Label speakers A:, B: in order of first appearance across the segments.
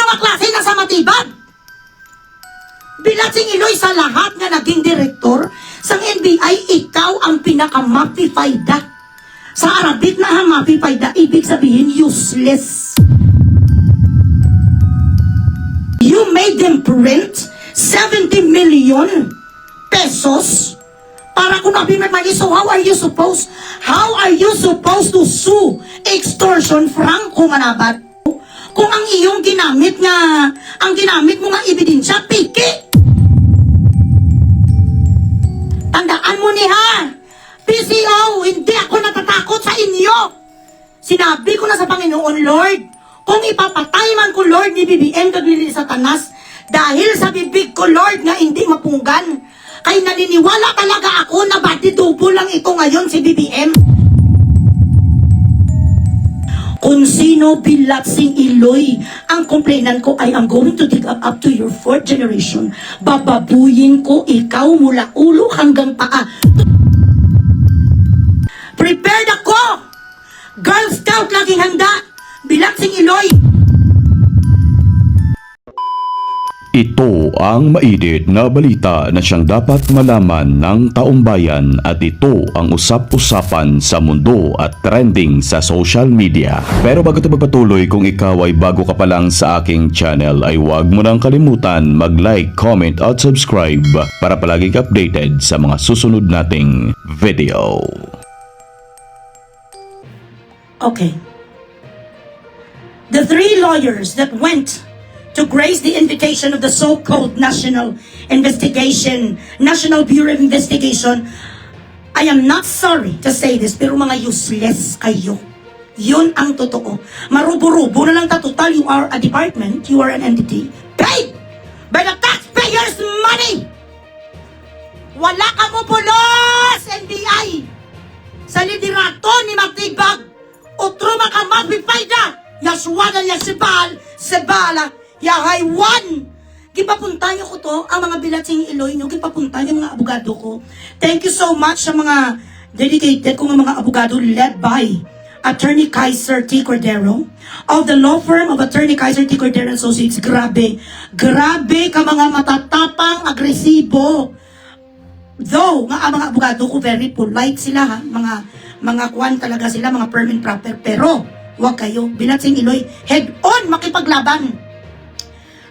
A: nga klase na sa matibag? Bilatsing Iloy, sa lahat nga naging direktor sa NBI, ikaw ang pinaka-mapifayda. Sa Arabic na mapifayda, ibig sabihin useless. You made them print 70 million pesos para kung nabimatagi. So how are you supposed to sue extortion Franco Manabat kung ang iyong ginamit mo nga ebidensya, piki? Tandaan mo niha, PCO, hindi ako natatakot sa inyo. Sinabi ko na sa Panginoon, Lord, kung ipapatay man ko, Lord, ni BBM kag ni Satanas, dahil sa bibig ko, Lord, nga hindi mapunggan, kay naniniwala talaga ako na bati-dubo lang ito ngayon si BBM. Kung sino Bilatsing Iloy, ang complainant ko ay I'm going to dig up to your 4th generation. Bababuyin ko ikaw mula ulo hanggang paa. Prepared ako! Girl Scout laging handa! Bilatsing Iloy!
B: Ito ang mainit na balita na siyang dapat malaman ng taumbayan at ito ang usap-usapan sa mundo at trending sa social media. Pero bago ito magpatuloy, kung ikaw ay bago ka pa lang sa aking channel ay huwag mo nang kalimutan mag-like, comment at subscribe para palaging updated sa mga susunod nating video.
A: Okay. The 3 lawyers that went to grace the invitation of the so-called National Bureau of Investigation, I am not sorry to say this, pero mga useless kayo. Yun ang totoo. Marubo-rubo na lang total. You are a department, you are an entity, paid by the taxpayers' money. Wala ka mo pulos, NBI. Sa liderato ni Matibag, utro ka mapipayda. Yaswana sebala, yahay one. Gipapunta niyo ko to, ang mga Bilatsing Iloy niyo, gipapunta niyo mga abogado ko. Thank you so much sa mga dedicated kong mga abogado led by Attorney Kaiser T. Cordero of the law firm of Attorney Kaiser T. Cordero Associates. Grabe ka mga matatapang, agresibo. Though, ang mga abogado ko very polite sila ha, mga kwan talaga sila, mga firm and proper, pero wag kayo, Bilatsing Iloy, head on makipaglaban.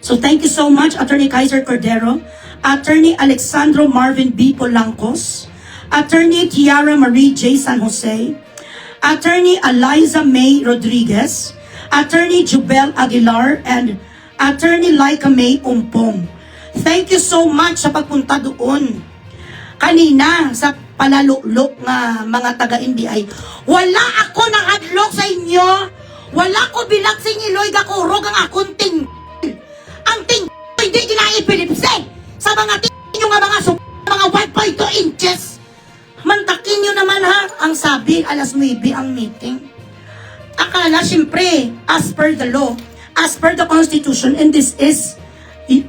A: So thank you so much, Attorney Kaiser Cordero, Attorney Alexandro Marvin B. Polancos, Attorney Tiara Marie J. San Jose, Attorney Eliza May Rodriguez, Attorney Jubel Aguilar, and Attorney Laika May Umpong. Thank you so much sa pagpunta doon. Kanina, sa palalulok nga mga taga-NBI, wala ako nakadlok sa inyo. Wala ko Bilatsing Iloy gakurog ang akong ting. Ang ting hindi ginaipilipse sa mga ting nga mga 1.2 inches. Mantakin nyo naman ha. Ang sabi, alas 9 ang meeting. Akala, siyempre, as per the law, as per the Constitution, and this is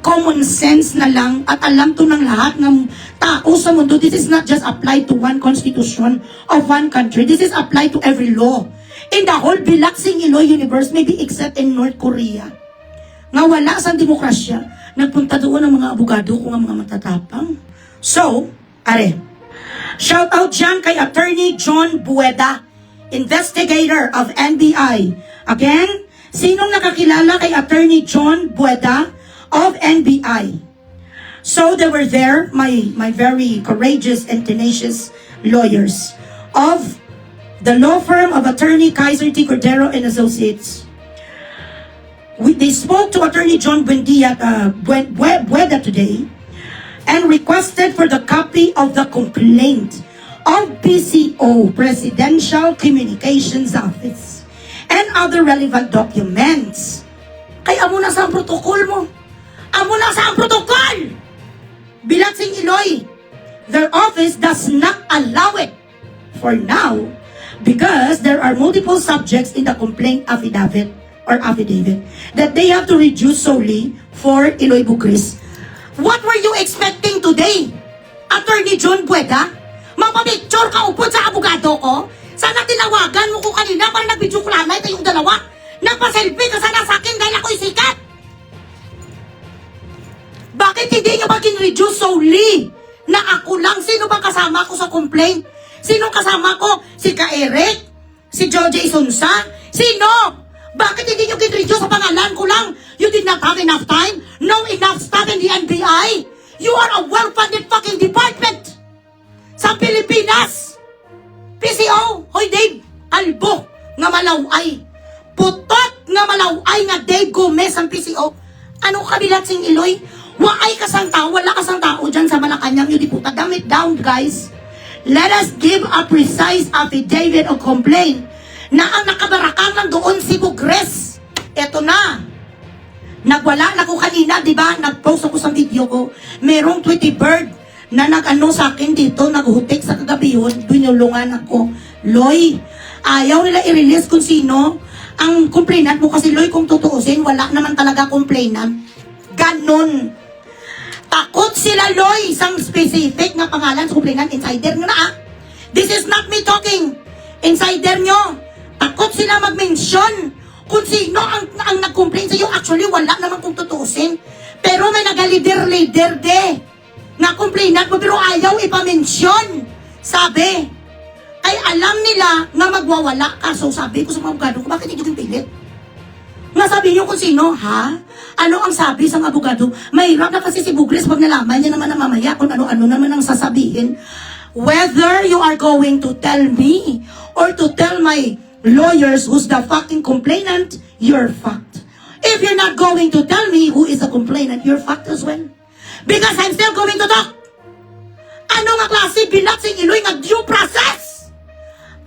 A: common sense na lang at alam to ng lahat ng tao sa mundo. This is not just applied to one constitution of one country. This is applied to every law in the whole Bilatsing Iloy universe, maybe except in North Korea. Nga wala sa demokrasya, nagpunta doon ang mga abogado kung ang mga matatapang. So, shout out dyan kay Attorney John Bueda, investigator of NBI. Again, sinong nakakilala kay Attorney John Bueda of NBI? So they were there, my very courageous and tenacious lawyers of the law firm of Attorney Kaiser T. Cordero and Associates. They spoke to Attorney John Bueda today and requested for the copy of the complaint of PCO, Presidential Communications Office, and other relevant documents. Kaya amo na sa protocol mo. Amo na sa protocol! Bilatsing Iloy, their office does not allow it for now because there are multiple subjects in the complaint affidavit that they have to reduce solely for Iloy Bugris. What were you expecting today, Attorney John Bueda? Mapapicture ka upod sa abogado ko? Sana tinawagan mo ko kanina para nag-video ko lamay kayong dalawa. Nagpa-selfie ka sana sa akin dahil ako'y sikat. Bakit hindi nyo ba kin-reduce solely na ako lang? Sino ba kasama ko sa complaint? Sino kasama ko? Si Ka-Eric? Si Jojo Isunsa? Sino? Bakit hindi nyo kin-reduce sa pangalan ko lang? You did not have enough time? No enough staff in the NBI? You are a well-funded fucking department sa Pilipinas. PCO, hoy Dave, albo nga malaway. Putot nga malaway nga Dave Gomez ang PCO. Ano kabilat sing Iloy? Waay kasang tao, wala kasang tao dyan sa Malacanang, yung diputa. Dumb it down, guys. Let us give a precise affidavit of complaint na ang nakabarakang nandoon si Bugres. Eto na. Nagwala na ko kanina, di ba? Nag-post ako sa video ko. Merong Tweety Bird na nag-ano sa akin dito, naghutik sa kagabihon, binulungan ako. Loy, ayaw nila i-release kung sino ang complainant mo kasi Loy, kung tutuusin, wala naman talaga complainant. Ganon. Takot sila Loy, isang specific na pangalan sa complainant, insider nyo na ah. This is not me talking. Insider nyo. Takot sila mag-mention kung sino ang nag-complain sa'yo. Actually, wala naman kung tutuusin. Pero may nagalider-lider de na complainant mo, pero ayaw ipamention. Sabi, ay alam nila na magwawala ka. So sabi ko sa mga abogado ko, bakit hindi yung pilit? Nga sabi niyo kung sino, ha? Ano ang sabi sa abogado? Mahirap na kasi si Bugres pag nalaman niya naman na mamaya kung ano-ano naman ang sasabihin. Whether you are going to tell me or to tell my lawyers who's the fucking complainant, you're fucked. If you're not going to tell me who is the complainant, you're fucked as well. Because I'm still going to talk. Ano nga klase bilat sing Iloy nga due process?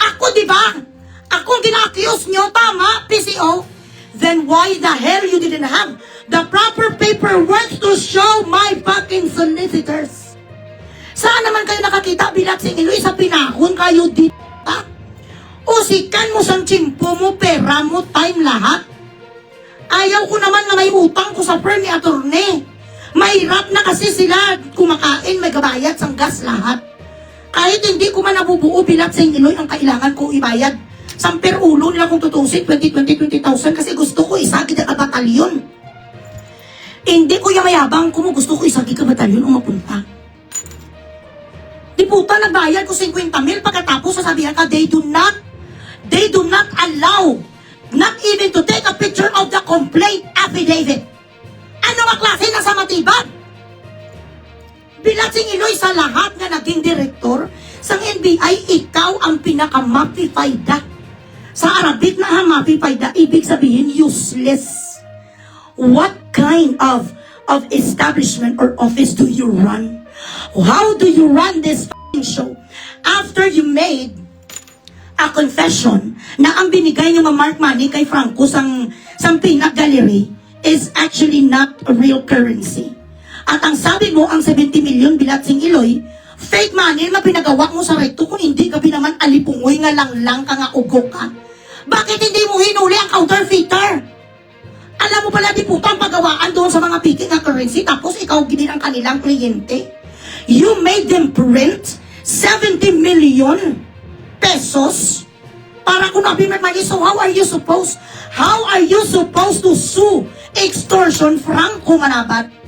A: Ako, di ba? Ako gina-accuse nyo, tama, PCO? Then why the hell you didn't have the proper paperwork to show my fucking solicitors? Saan naman kayo nakakita bilat sing Iloy sa pinahon kayo dito? Usikan mo sang chimpo mo, pera mo, time lahat. Ayaw ko naman na may utang ko sa firm ni attorney. Mahirap na kasi sila kumakain, may gabayad sang gas lahat. Kahit hindi ko man nabubuo bilat sa Iloy, ang kailangan ko ibayad. Samper ulo nila kung tutusin, 20,000 kasi gusto ko isagid ang batalyon. Hindi ko yung mayabang kung gusto ko isagid ang batalyon o mapunta. Di puta, nagbayad ko 50,000 pagkatapos sasabihan ka, they do not allow, not even to take a picture of the complaint affidavit. Ano nga klase na sa matibad? Bilat sing Iloy sa lahat nga naging direktor sa NBI, ikaw ang pinaka-mapifayda. Sa Arabic na ang mapifayda, ibig sabihin useless. What kind of establishment or office do you run? How do you run this f***ing show? After you made a confession na ang binigay niyo mark money kay Franco sang Peanut Gallery is actually not a real currency. At ang sabi mo, ang 70 million bilat sing Iloy, fake money na pinagawa mo sa recto kung hindi ka naman alipungoy nga lang ka nga ugo ka. Bakit hindi mo hinuli ang counterfeiter? Alam mo pala di putang pagawaan doon sa mga picking nga currency tapos ikaw ginin ang kanilang kliyente. You made them print 70 million pesos para kung nabiman money. So how are you supposed to sue extortion Franco Manabat?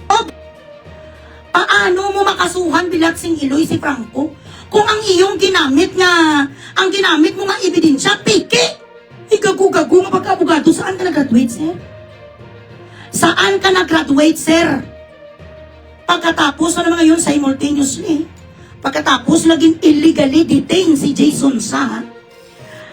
A: Paano mo makasuhan bilat sing Iloy si Franco? Kung ang iyong ginamit mo nga ebidensya, piki! Igagu-gagu nga pagka-abogado, saan ka nag-graduate, sir? Saan ka nag-graduate, sir? Pagkatapos, ano mga yun, simultaneously, pagkatapos, naging illegally detained si Jason Sa,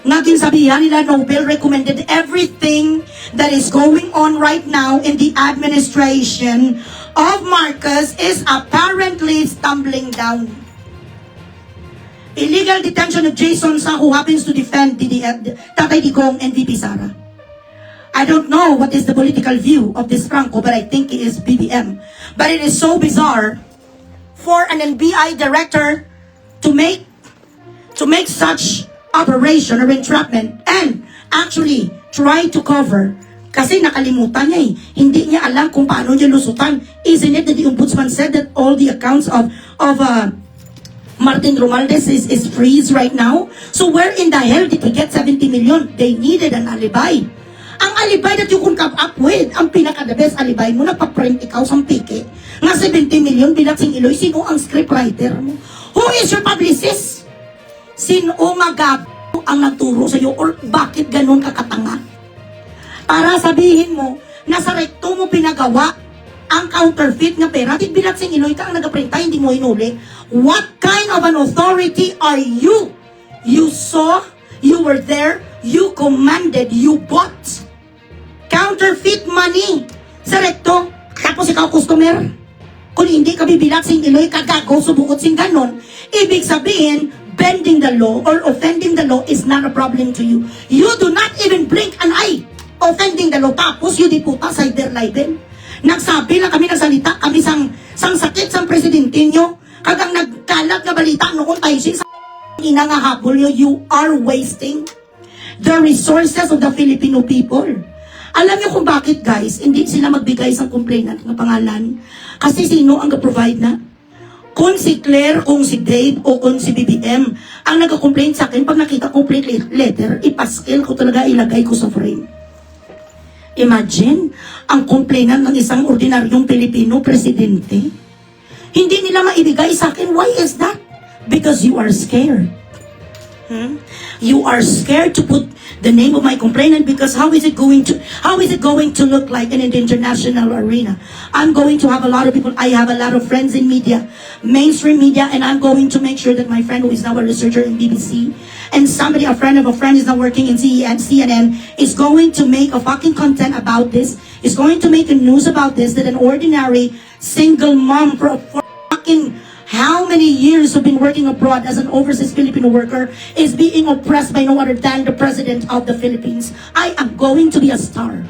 A: naging sabihan nila, Nobel recommended everything that is going on right now in the administration of Marcos is apparently stumbling down. Illegal detention of Jason Sa, who happens to defend Tatay Digong and VP Sara. I don't know what is the political view of this Franco, but I think it is BBM. But it is so bizarre for an NBI director to make such operation or entrapment and actually try to cover. Kasi nakalimutan niya eh. Hindi niya alam kung paano niya lusutan. Isn't it that the ombudsman said that all the accounts of Martin Romualdez is freeze right now? So where in the hell did he get 70 million? They needed an alibi. Ang alibay that you can come up with, ang pinaka-the best alibay mo, nagpa-print ikaw sa pike, nga 70 million bilang sing Iloy, sino ang scriptwriter mo? Who is your publicist? Sino nga ang nagturo sa'yo or bakit ganun kakatanga? Para sabihin mo, na sa recto mo pinagawa ang counterfeit nga pera, bilang sing Iloy ka ang nagaprinta, hindi mo hinuli. What kind of an authority are you? You saw, you were there, you commanded, you bought counterfeit money sa recto, tapos ikaw customer. Kung hindi ka bibilang sing Iloy, kagago, subukot sing ganon, ibig sabihin, bending the law or offending the law is not a problem to you. You do not even blink an eye offending the law, tapos you di puta sa der liben. Nagsabi lang kami, nagsalita kami sang sakit sang presidente nyo, kagang nagkalat na balita noon tayo sa inangahabol nyo, you are wasting the resources of the Filipino people. Alam niyo kung bakit, guys, hindi sila magbigay sa complainant ng pangalan? Kasi sino ang ga-provide na? Kung si Claire, kung si Dave, o kung si BBM, ang nag-complain sa akin, pag nakita complaint letter, ipaskil ko talaga, ilagay ko sa frame. Imagine, ang complainant ng isang ordinaryong Pilipino presidente, hindi nila maibigay sa akin. Why is that? Because you are scared. You are scared to put the name of my complainant because how is it going to look like in an international arena? I'm going to have a lot of people. I have a lot of friends in media, mainstream media, and I'm going to make sure that my friend who is now a researcher in BBC and a friend of a friend is now working in CNN is going to make a fucking content about this, is going to make a news about this, that an ordinary single mom for fucking how many years have been working abroad as an overseas Filipino worker is being oppressed by no other than the President of the Philippines. I am going to be a star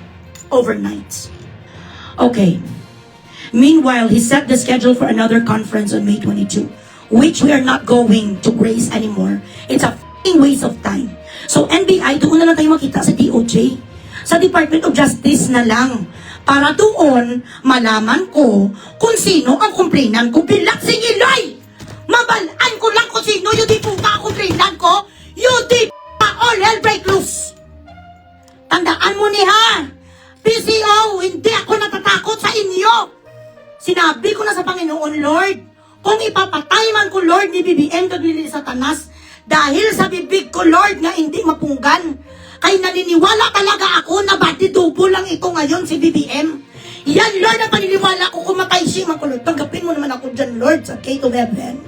A: overnight. Okay. Meanwhile, he set the schedule for another conference on May 22, which we are not going to grace anymore. It's a f***ing waste of time. So NBI, doon na lang tayo makita sa DOJ. Sa Department of Justice na lang. Para doon, malaman ko kung sino ang complainant ko bilang sing Iloy. Mabalaan ko lang kung sino yung di puta ang complainant ko. You di puta, all hell break loose. Tandaan mo ni ha, PCO, hindi ako natatakot sa inyo. Sinabi ko na sa Panginoon, Lord, kung ipapatay man ko, Lord, ni BBM kaglili sa tanas, dahil sa bibig ko, Lord, nga hindi mapunggan, ay naniniwala talaga ako na bati-double lang ito ngayon si BBM. Yan, Lord, ang paniniwala ko kung makaisi man ko, Lord. Tanggapin mo naman ako dyan, Lord, sa gate of heaven.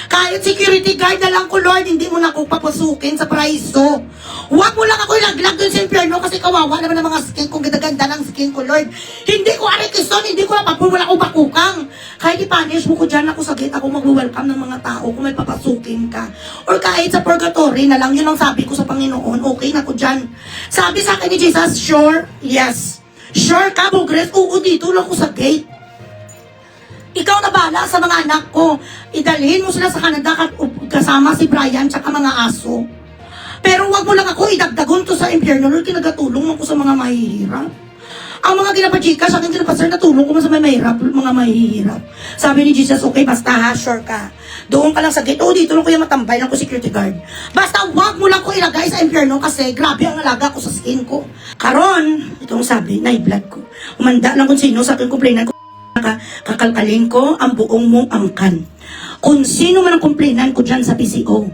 A: Kahit security guard na lang ko, Lord, hindi mo na ako papasukin sa paraiso. Huwag mo lang ako ilaglag dun sa impyerno kasi kawawa naman ang mga skin kung ganda-ganda ng skin ko, Lord. Hindi ko arikison, hindi ko napapul, wala akong bakukang. Kahit i-punish mo ko dyan ako sa gate, ako mag-welcome ng mga tao kung may papasukin ka. Or kahit sa purgatory na lang, yun ang sabi ko sa Panginoon, okay na ko dyan. Sabi sa akin ni Jesus, sure, yes. Sure ka, Bugres? Oo, dito lang ko sa gate. Ikaw na bala sa mga anak ko. Idalhin mo sila sa Canada kasama si Brian tsaka mga aso. Pero wag mo lang ako idagdagon to sa impyerno. Lord, kinagatulong mo ko sa mga mahihirap. Ang mga ginapachika sa akin, sir, natulong ko sa mga mahihirap. Sabi ni Jesus, okay, basta ha, sure ka. Doon ka lang sa gate. Oh, dito lang ko yung matambay lang ko security guard. Basta wag mo lang ko ilagay sa impyerno kasi grabe ang alaga ko sa skin ko. Karon, itong sabi, na-blood ko. Umanda lang kung sino sa akin complainant ko. Kakalkalin ko ang buong mong angkan. Kung sino man ang complainant ko dyan sa PCO,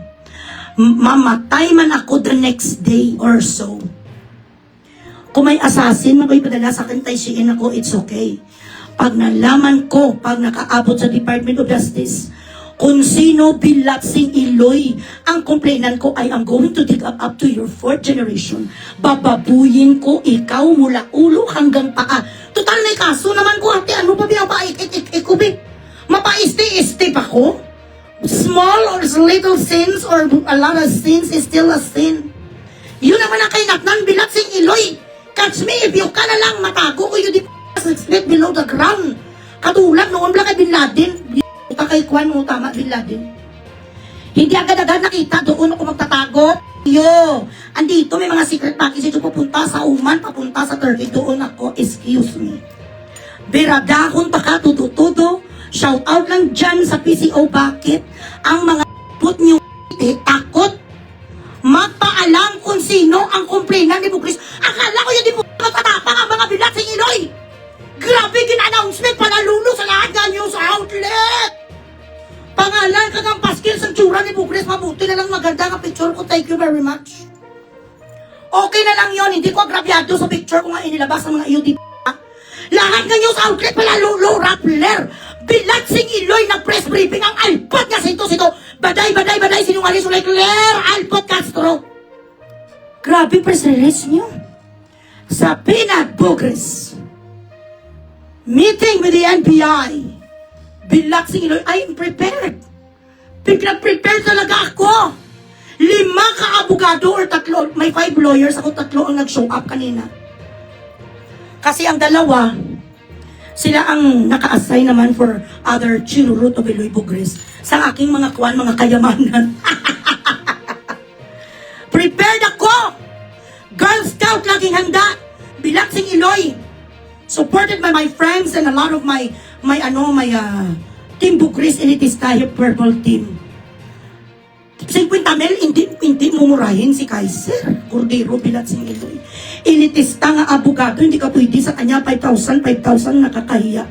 A: mamatay man ako the next day or so. Kung may assassin, magpapadala sa akin, tayshiin ako, it's okay. Pag nalaman ko, pag nakaabot sa Department of Justice, kung sino bilatsing Iloy ang complainant ko, I am going to dig up to your 4th generation. Bababuyin ko ikaw mula ulo hanggang paa. Total na kaso naman ko, ate, ano ba pinapait-ikubi? Mapaisti-isti pa ko? Small or little sins or a lot of sins is still a sin. Yun naman ang kainatnan, bilatsing Iloy. Catch me if you ka na lang matago ko yun di 6 feet below the ground. Katulad noon lang kay Bin Laden. Kay Kwan mo, tama, Bin Laden. Hindi agad-agad nakita doon ako magtatago. Yo, andito may mga secret package ito pupunta sa Oman, papunta sa Turkey. Doon ako, excuse me. Biradahon pa ka, tudo-tudo. Shout out lang dyan sa PCO. Bakit? Ang mga put nyo takot magpaalam kung sino ang complainant ni Bugris. Akala ko yun di Grabe, kin-announcement palalulo sa lahat ng news outlet. Pangalan ka ng paskil sa tsura ni Bugres, mabuti na lang maganda ang picture ko. Thank you very much. Okay na lang yon, hindi ko agrabyado sa picture ko nga inilabas ng mga UDP. Lahat ng news outlet palalulo, Rappler. Bilatsing Iloy na press briefing ang Alpot nga sito-sito. Baday, sinungaling sulay Claire Alpot Castro. Grabe press release nyo. Sa Pinag Bugres. Meeting with the NBI. Bilatsing Iloy, I am prepared. Pinag-prepare talaga ako. 5 ka-abogado or 3. May 5 lawyers, ako 3 ang nag-show up kanina. Kasi ang 2, sila ang naka-assign naman for other chirurut of Iloy Bugres sa aking mga kayamanan. Prepared ako! Girl Scout laging handa. Bilatsing Iloy. Supported by my friends and a lot of my Team Bugres Elitista Purple Team. 50 mil, hindi mumurahin si Kaiser Cordero Bilatsing Iloy. Elitista nga abogado, hindi ka pwede sa kanya 5,000 nakakahiya.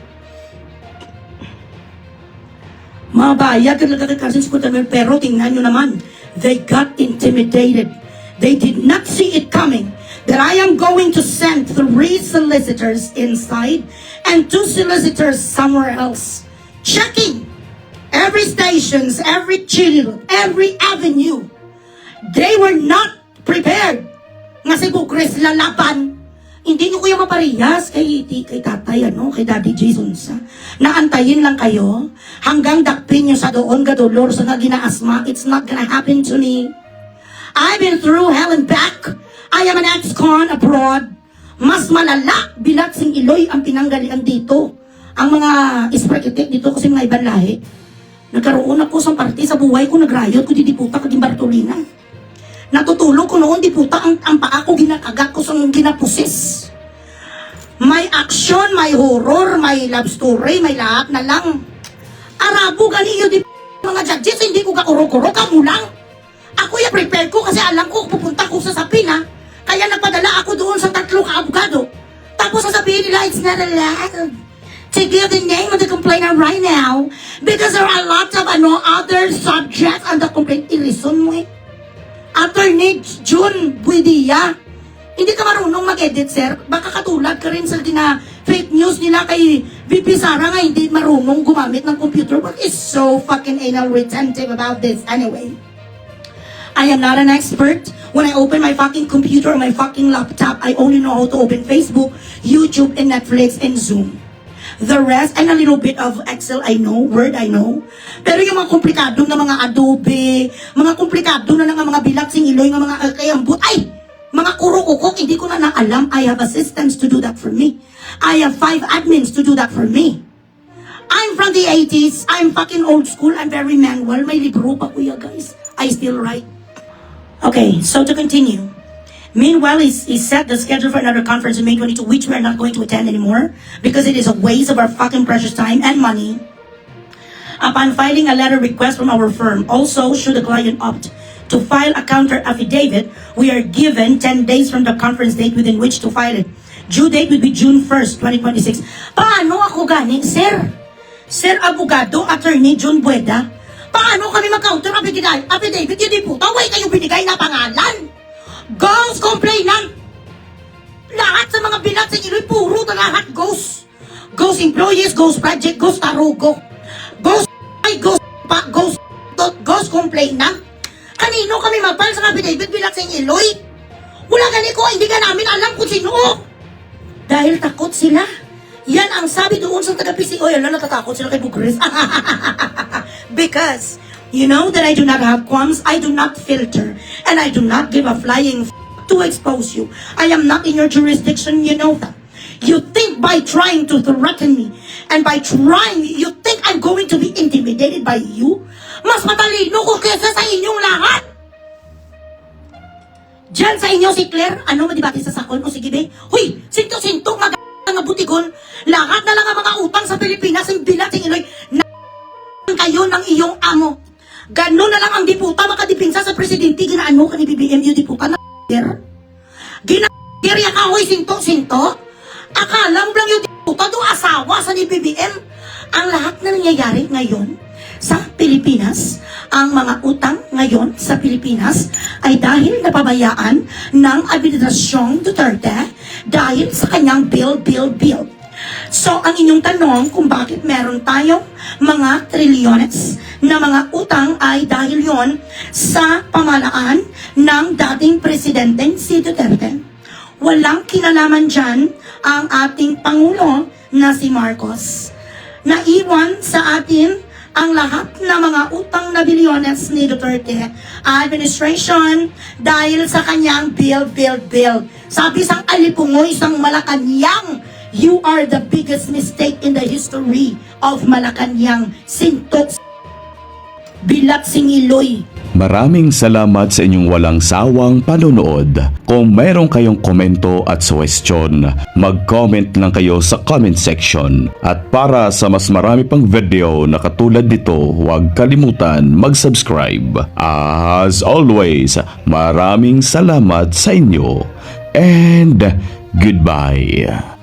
A: Mabayad talaga kasi 50 mil, pero tingnan nyo naman, they got intimidated. They did not see it coming that I am going to send 3 solicitors inside and 2 solicitors somewhere else. Checking every stations, every channel, every avenue. They were not prepared. Nga si Bugres lalaban. Hindi nyo kuya maparehas kay tatay, kay Daddy Jason sa. Naantayin lang kayo hanggang dakpin nyo sa doon, gadolor sa nga ginaasma. It's not gonna happen to me. I've been through hell and back. I am an ex-con abroad. Mas malala, Bilatsing Iloy ang pinanggalian dito. Ang mga isprakitik dito kasi mga ibang lahi. Nagkaroon ako sa party sa buhay ko, nagrayot ko, didiputa kaging Bartolina. Natutulog ko noon, diputa, ang paa ko ginakagat ko sa ginapusis. May action, may horror, may love story, may lahat na lang. Arabo ganiyo, mga judges, hindi ko kakuro-kuro, kamulang. Ako yung prepare ko kasi alam ko pupunta ko sa Sapina. Kaya nagpadala ako doon sa 3 ka-abogado. Tapos sasabihin nila, it's not allowed to give the name of the complainant right now because there are a lot of other subjects on the complaint. I-reason mo Attorney June Buidia, hindi ka marunong mag-edit, sir. Baka katulad ka rin sa fake news nila kay VP Sara nga hindi marunong gumamit ng computer. What is so fucking anal retentive about this anyway? I am not an expert. When I open my fucking computer or my fucking laptop, I only know how to open Facebook, YouTube, and Netflix, and Zoom. The rest, and a little bit of Excel, I know. Word, I know. Pero yung mga komplikado na mga Adobe, mga komplikado na mga Bilatsing Iloy, mga kayambut, ay! Mga kuro-kukok, hindi ko na naalam. I have assistants to do that for me. I have 5 admins to do that for me. I'm from the 80s. I'm fucking old school. I'm very manual. May libro pa kuya, guys. I still write. Okay, so to continue. Meanwhile, he set the schedule for another conference on May 22, which we are not going to attend anymore because it is a waste of our fucking precious time and money. Upon filing a letter request from our firm, also should the client opt to file a counter affidavit, we are given 10 days from the conference date within which to file it. Due date would be June 1st, 2026. Paano ako ganing, sir? Sir Abogado, Attorney June Bueda, paano kami mag-counter affidavit? Hindi po, taway kayo binigay na pangalan. Ghost complainant. Lahat sa mga Bilatsing Iloy, puro na lahat ghost. Ghost employees, ghost project, ghost tarugo. Ghost complainant. Kanino kami mag-file sa affidavit Bilatsing Iloy? Wala ganito, hindi ka namin alam kung sino. Dahil takot sila. Yan ang sabi doon sa taga-PCO. Yan lang natatakot sila kay Bugres. Because you know that I do not have qualms, I do not filter, and I do not give a flying to expose you. I am not in your jurisdiction, you know that. You think by trying to threaten me, and by trying, you think I'm going to be intimidated by you? Mas matalino ko kesa sa inyong lahat. Diyan sa inyo si Claire, madibati sa sakon o sige be? Huy, sinto-sinto, mga butigon, lahat na lang ang mga utang sa Pilipinas, ang Bilatsing Iloy, kayo ng iyong amo. Ganun na lang ang diputa makadipinsa sa presidente, ginaano ka ni BBMU diputa na ginagirya ka, hoy, sinto-sinto. Akala mo lang yung Todo asawa sa ni BBM. Ang lahat na nangyayari ngayon sa Pilipinas, ang mga utang ngayon sa Pilipinas ay dahil napabayaan ng Administrasyong Duterte dahil sa kanyang bill. So, ang inyong tanong kung bakit meron tayong mga trilyones na mga utang ay dahil yon sa pamalaan ng dating presidenteng si Duterte. Walang kinalaman dyan ang ating Pangulo na si Marcos. Naiwan sa atin ang lahat ng mga utang na bilyones ni Duterte administration dahil sa kanyang bill. Sabi sang alipungoy, sang Malacanang, you are the biggest mistake in the history of Malacanang. Sintok, bilat singiloy.
B: Maraming salamat sa inyong walang sawang panonood. Kung mayroon kayong komento at suwestyon, mag-comment lang kayo sa comment section. At para sa mas marami pang video na katulad nito, huwag kalimutan mag-subscribe. As always, maraming salamat sa inyo. And goodbye.